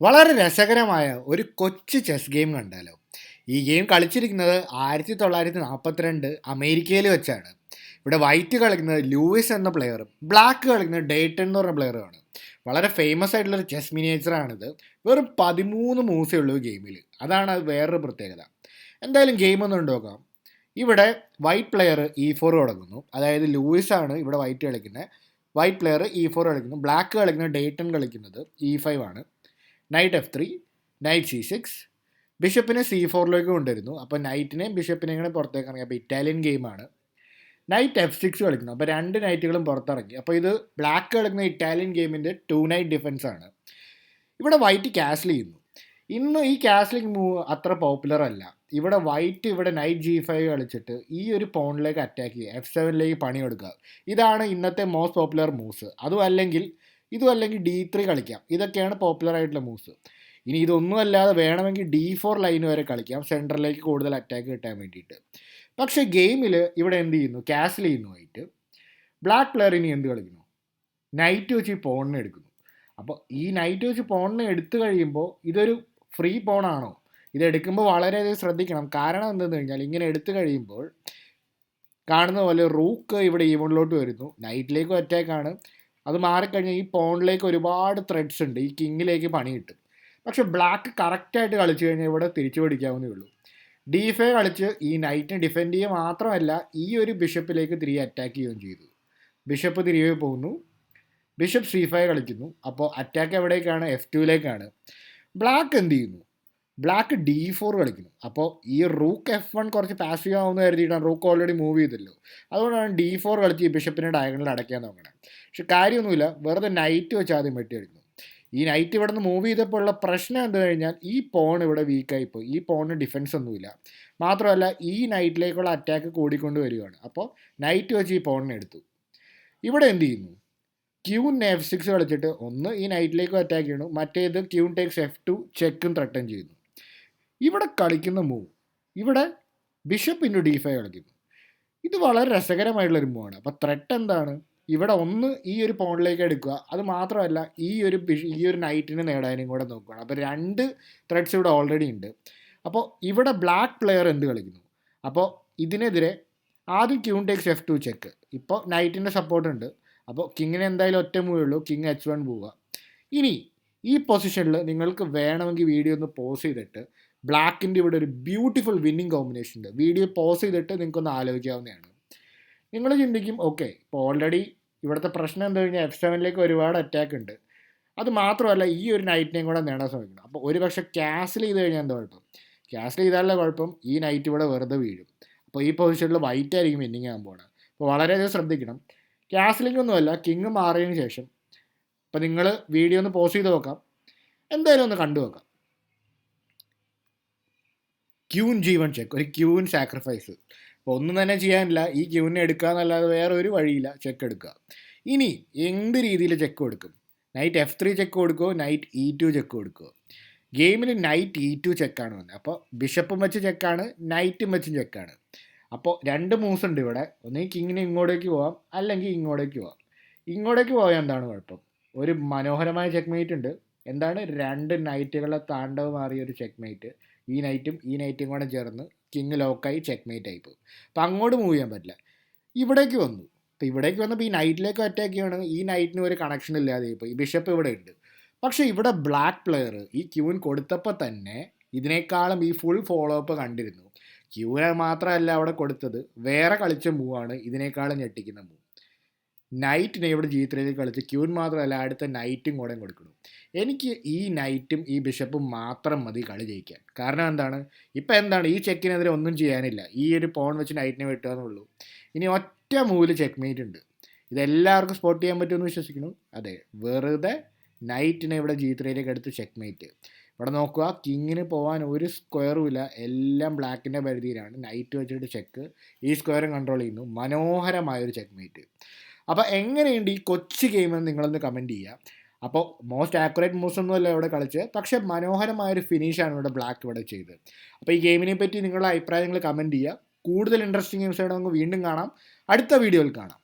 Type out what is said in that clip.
വളരെ രസകരമായ ഒരു കൊച്ചു ചെസ് ഗെയിം കണ്ടാലോ. ഈ ഗെയിം കളിച്ചിരിക്കുന്നത് 1942 അമേരിക്കയിൽ വെച്ചാണ്. ഇവിടെ വൈറ്റ് കളിക്കുന്നത് ലൂയിസ് എന്ന പ്ലെയറും ബ്ലാക്ക് കളിക്കുന്നത് ഡേറ്റൺ എന്ന് പറഞ്ഞ പ്ലെയറുമാണ്. വളരെ ഫേമസ് ആയിട്ടുള്ളൊരു ചെസ് മിനിയേച്ചറാണിത്. വെറും 13 മൂവ്സേ ഉള്ളൂ ഗെയിമിൽ. അതാണ് അത് വേറൊരു പ്രത്യേകത. എന്തായാലും ഗെയിം ഒന്ന് നോക്കാം. ഇവിടെ വൈറ്റ് പ്ലെയർ E4 തുടങ്ങുന്നു. അതായത് ലൂയിസ് ആണ് ഇവിടെ വൈറ്റ് കളിക്കുന്നത്. വൈറ്റ് പ്ലെയർ E4 കളിക്കുന്നു. ബ്ലാക്ക് കളിക്കുന്നത് ഡേറ്റൺ കളിക്കുന്നത് E5 ആണ്. നൈറ്റ് F3, നൈറ്റ് C6, ബിഷപ്പിനെ C4ലേക്ക് കൊണ്ടുവരുന്നു. അപ്പോൾ നൈറ്റിനെയും ബിഷപ്പിനെയും കൂടെ പുറത്തേക്ക് ഇറങ്ങി. അപ്പോൾ ഇറ്റാലിയൻ ഗെയിമാണ്. നൈറ്റ് F6 കളിക്കുന്നു. അപ്പോൾ രണ്ട് നൈറ്റുകളും പുറത്തിറങ്ങി. അപ്പോൾ ഇത് ബ്ലാക്ക് കളിക്കുന്ന ഇറ്റാലിയൻ ഗെയിമിൻ്റെ 2 നൈറ്റ് ഡിഫൻസ് ആണ്. ഇവിടെ വൈറ്റ് ക്യാസിൽ ചെയ്യുന്നു. ഇന്ന് ഈ കാസ്ലിംഗ് മൂവ് അത്ര പോപ്പുലർ അല്ല. ഇവിടെ വൈറ്റ് ഇവിടെ നൈറ്റ് G5 കളിച്ചിട്ട് ഈ ഒരു പോണിലേക്ക് അറ്റാക്ക് ചെയ്യുക, F7ലേക്ക് പണി കൊടുക്കുക. ഇതാണ് ഇന്നത്തെ മോസ്റ്റ് പോപ്പുലർ മൂവ്സ്. ഇതും അല്ലെങ്കിൽ D3 കളിക്കാം. ഇതൊക്കെയാണ് പോപ്പുലർ ആയിട്ടുള്ള മൂവ്സ്. ഇനി ഇതൊന്നും അല്ലാതെ വേണമെങ്കിൽ D4 ലൈൻ വരെ കളിക്കാം, സെൻറ്ററിലേക്ക് കൂടുതൽ അറ്റാക്ക് കിട്ടാൻ വേണ്ടിയിട്ട്. പക്ഷേ ഗെയിമിൽ ഇവിടെ എന്ത് ചെയ്യുന്നു, കാസിൽ ചെയ്യുന്നു വൈറ്റ്. ബ്ലാക്ക് പ്ലെയർ ഇനി എന്ത് കളിക്കുന്നു, നൈറ്റ് വെച്ച് ഈ പോണിനെ എടുക്കുന്നു. അപ്പോൾ ഈ നൈറ്റ് വെച്ച് പോണിനെ എടുത്തു കഴിയുമ്പോൾ ഇതൊരു ഫ്രീ പോണാണോ? ഇതെടുക്കുമ്പോൾ വളരെയധികം ശ്രദ്ധിക്കണം. കാരണം എന്തെന്ന് കഴിഞ്ഞാൽ ഇങ്ങനെ എടുത്തു കഴിയുമ്പോൾ കാണുന്ന പോലെ റൂക്ക് ഇവിടെ ഈവണിലോട്ട് വരുന്നു, നൈറ്റിലേക്കും അറ്റാക്കാണ്. അത് മാറിക്കഴിഞ്ഞാൽ ഈ പോണിലേക്ക് ഒരുപാട് ത്രെഡ്സ് ഉണ്ട്, ഈ കിങ്ങിലേക്ക് പണി കിട്ടും. പക്ഷെ ബ്ലാക്ക് കറക്റ്റായിട്ട് കളിച്ചു കഴിഞ്ഞാൽ ഇവിടെ തിരിച്ചു പിടിക്കാവുന്നേ ഉള്ളൂ. D5 കളിച്ച് ഈ നൈറ്റിനെ ഡിഫെൻഡ് ചെയ്യുക മാത്രമല്ല, ഈ ഒരു ബിഷപ്പിലേക്ക് തിരികെ അറ്റാക്ക് ചെയ്യുകയും ചെയ്തു. ബിഷപ്പ് തിരികെ പോകുന്നു, ബിഷപ്പ് C5 കളിക്കുന്നു. അപ്പോൾ അറ്റാക്ക് എവിടേക്കാണ്, F2ലേക്കാണ്. ബ്ലാക്ക് എന്ത് ചെയ്യുന്നു, ബ്ലാക്ക് D4 കളിക്കുന്നു. അപ്പോൾ ഈ റൂക്ക് F1 കുറച്ച് പാസീവ് ആവുമെന്ന് കരുതിയിട്ടാണ്, റൂക്ക് ഓൾറെഡി മൂവ് ചെയ്തല്ലോ, അതുകൊണ്ടാണ് D4 കളിച്ച് ഈ ബിഷപ്പിനെ ഡയഗണലിൽ അടയ്ക്കാൻ നോക്കണം. പക്ഷെ കാര്യമൊന്നുമില്ല, വെറുതെ നൈറ്റ് വെച്ച് ആദ്യം വെട്ടിയെടുക്കുന്നു. ഈ നൈറ്റ് ഇവിടെ നിന്ന് മൂവ് ചെയ്തപ്പോൾ ഉള്ള പ്രശ്നം എന്താ കഴിഞ്ഞാൽ ഈ പോൺ ഇവിടെ വീക്കായിപ്പോയി. ഈ പോണിന് ഡിഫൻസ് ഒന്നുമില്ല. മാത്രമല്ല ഈ നൈറ്റിലേക്കുള്ള അറ്റാക്ക് കൂടിക്കൊണ്ട് വരികയാണ്. അപ്പോൾ നൈറ്റ് വെച്ച് ഈ പോണിനെ എടുത്തു. ഇവിടെ എന്ത് ചെയ്യുന്നു, ക്യൂൻ F6 കളിച്ചിട്ട് ഒന്ന് ഈ നൈറ്റിലേക്കും അറ്റാക്ക് ചെയ്യണു, മറ്റേത് ക്യൂൻ ടേക്സ് F2 ചെക്കും ത്രട്ടൻ ചെയ്യുന്നു. ഇവിടെ കളിക്കുന്ന മൂവ്, ഇവിടെ ബിഷപ്പ് ഇൻറ്റു D5 കളിക്കുന്നു. ഇത് വളരെ രസകരമായിട്ടുള്ളൊരു മൂവാണ്. അപ്പോൾ ത്രെട്ട് എന്താണ്, ഇവിടെ ഒന്ന് ഈ ഒരു പോണിലേക്ക് എടുക്കുക, അത് മാത്രമല്ല ഈ ഒരു നൈറ്റിനെ നേടാനും കൂടെ നോക്കുകയാണ്. അപ്പോൾ രണ്ട് ത്രെഡ്സ് ഇവിടെ ഓൾറെഡി ഉണ്ട്. അപ്പോൾ ഇവിടെ ബ്ലാക്ക് പ്ലെയർ എന്ത് കളിക്കുന്നു, അപ്പോൾ ഇതിനെതിരെ ആദ്യം ക്യൂൺ ടേക്സ് F2 ചെക്ക്. ഇപ്പോൾ നൈറ്റിൻ്റെ സപ്പോർട്ട് ഉണ്ട്. അപ്പോൾ കിങ്ങിന് എന്തായാലും ഒറ്റ മൂവേ ഉള്ളൂ, കിങ് H1 പോവുക. ഇനി ഈ പൊസിഷനിൽ നിങ്ങൾക്ക് വേണമെങ്കിൽ വീഡിയോ ഒന്ന് പോസ് ചെയ്തിട്ട്, ബ്ലാക്കിൻ്റെ ഇവിടെ ഒരു ബ്യൂട്ടിഫുൾ വിന്നിങ് കോമ്പിനേഷൻ ഉണ്ട്, വീഡിയോ പോസ് ചെയ്തിട്ട് നിങ്ങൾക്കൊന്ന് ആലോചിക്കാവുന്നതാണ്. നിങ്ങൾ ചിന്തിക്കും, ഓക്കെ ഇപ്പോൾ ഓൾറെഡി ഇവിടുത്തെ പ്രശ്നം എന്താ കഴിഞ്ഞാൽ F7ലേക്ക് ഒരുപാട് അറ്റാക്ക് ഉണ്ട്, അത് മാത്രമല്ല ഈ ഒരു നൈറ്റിനെയും കൂടെ നേടാൻ ശ്രമിക്കണം. അപ്പോൾ ഒരു പക്ഷേ ക്യാൻസൽ ചെയ്ത് കഴിഞ്ഞാൽ എന്താ കുഴപ്പം, ക്യാൻസൽ ചെയ്താലുള്ള കുഴപ്പം ഈ നൈറ്റ് ഇവിടെ വെറുതെ വീഴും. അപ്പോൾ ഈ പൊസിഷനിൽ വൈറ്റ് ആയിരിക്കും വിന്നിങ് ആകാൻ പോകണം. അപ്പോൾ വളരെയധികം ശ്രദ്ധിക്കണം. ക്യാൻസലിംഗ് ഒന്നുമല്ല, കിങ് മാറിയതിന് ശേഷം അപ്പോൾ നിങ്ങൾ വീഡിയോ ഒന്ന് പോസ് ചെയ്ത് നോക്കാം, എന്തായാലും ഒന്ന് കണ്ടു നോക്കാം. ക്യൂൻ G1 ചെക്ക്, ഒരു ക്യൂൻ സാക്രിഫൈസ്. അപ്പോൾ ഒന്നും തന്നെ ചെയ്യാനില്ല, ഈ ക്യൂവിനെ എടുക്കുക എന്നല്ലാതെ വേറെ ഒരു വഴിയില്ല, ചെക്ക് എടുക്കുക. ഇനി എന്ത് രീതിയിൽ ചെക്ക് കൊടുക്കും, നൈറ്റ് F3 ചെക്ക് കൊടുക്കുമോ, നൈറ്റ് E2 ചെക്ക് കൊടുക്കുമോ? ഗെയിമിൽ നൈറ്റ് E2 ചെക്കാണ് വന്നത്. അപ്പോൾ ബിഷപ്പും വെച്ച് ചെക്കാണ്, നൈറ്റും വെച്ചും ചെക്കാണ്. അപ്പോൾ രണ്ട് മൂവ്സ് ഉണ്ട് ഇവിടെ, ഒന്നുകിൽ കിങ്ങിന് ഇങ്ങോട്ടേക്ക് പോകാം, അല്ലെങ്കിൽ ഇങ്ങോട്ടേക്ക് പോകാം. ഇങ്ങോട്ടേക്ക് പോയാൽ എന്താണ് കുഴപ്പം, ഒരു മനോഹരമായ ചെക്ക് ഉണ്ട്. എന്താണ്, രണ്ട് നൈറ്റുകളെ താണ്ഡവ് മാറിയ ഒരു ചെക്ക് മേറ്റ്. ഈ നൈറ്റും കൂടെ ചേർന്ന് കിങ് ലോക്കായി ചെക്ക് മേറ്റ് ആയി പോകും. അപ്പോൾ അങ്ങോട്ട് മൂവ് ചെയ്യാൻ പറ്റില്ല. ഇവിടേക്ക് വന്നു. അപ്പോൾ ഇവിടേക്ക് വന്നപ്പോൾ ഈ നൈറ്റിലേക്ക് അറ്റാക്ക് ചെയ്യുകയാണെങ്കിൽ ഈ നൈറ്റിന് ഒരു കണക്ഷൻ ഇല്ലാതെ ഇപ്പോൾ ഈ ബിഷപ്പ് ഇവിടെ ഉണ്ട്. പക്ഷേ ഇവിടെ ബ്ലാക്ക് പ്ലെയർ ഈ ക്യൂൻ കൊടുത്തപ്പോൾ തന്നെ ഇതിനേക്കാളും ഈ ഫുൾ ഫോളോ അപ്പ് കണ്ടിരുന്നു. ക്യൂനെ മാത്രമല്ല അവിടെ കൊടുത്തത്, വേറെ കളിച്ച മൂവാണ് ഇതിനേക്കാളും ഞെട്ടിക്കുന്ന മൂവ്. നൈറ്റിനെ ഇവിടെ G3 കളിച്ച് ക്യൂൻ മാത്രമല്ല അടുത്ത നൈറ്റും കൂടെ കൊടുക്കണം. എനിക്ക് ഈ നൈറ്റും ഈ ബിഷപ്പും മാത്രം മതി കളി ജയിക്കാൻ. കാരണം എന്താണ്, ഇപ്പം എന്താണ്, ഈ ചെക്കിനെതിരെ ഒന്നും ചെയ്യാനില്ല, ഈ ഒരു പോൺ വെച്ച് നൈറ്റിനെ വെട്ടുക എന്നുള്ളൂ. ഇനി ഒറ്റ മൂവിൽ ചെക്ക് മേറ്റ് ഉണ്ട്. ഇതെല്ലാവർക്കും സ്പോട്ട് ചെയ്യാൻ പറ്റുമെന്ന് വിശ്വസിക്കുന്നു. അതെ, വെറുതെ നൈറ്റിനെ ഇവിടെ G3 എടുത്ത് ചെക്ക് മേറ്റ്. ഇവിടെ നോക്കുക, കിങ്ങിന് പോകാൻ ഒരു സ്ക്വയറും ഇല്ല, എല്ലാം ബ്ലാക്കിൻ്റെ പരിധിയിലാണ്. നൈറ്റ് വെച്ചിട്ട് ചെക്ക്, ഈ സ്ക്വയറും കൺട്രോൾ ചെയ്യുന്നു. മനോഹരമായൊരു ചെക്ക് മേറ്റ്. അപ്പോൾ എങ്ങനെയുണ്ട് ഈ കൊച്ചു ഗെയിമെന്ന് നിങ്ങളൊന്ന് കമൻറ്റ് ചെയ്യുക. അപ്പോൾ മോസ്റ്റ് ആക്യുറേറ്റ് മൂവ്സ് ഒന്നുമല്ല ഇവിടെ കളിച്ച്, പക്ഷേ മനോഹരമായൊരു ഫിനിഷാണ് ഇവിടെ ബ്ലാക്ക് ഇവിടെ ചെയ്തത്. അപ്പോൾ ഈ ഗെയിമിനെ പറ്റി നിങ്ങളുടെ അഭിപ്രായങ്ങൾ കമൻറ്റ് ചെയ്യുക. കൂടുതൽ ഇൻട്രസ്റ്റിംഗ് ഗെയിംസ് ആയിട്ട് നമുക്ക് വീണ്ടും കാണാം, അടുത്ത വീഡിയോയിൽ കാണാം.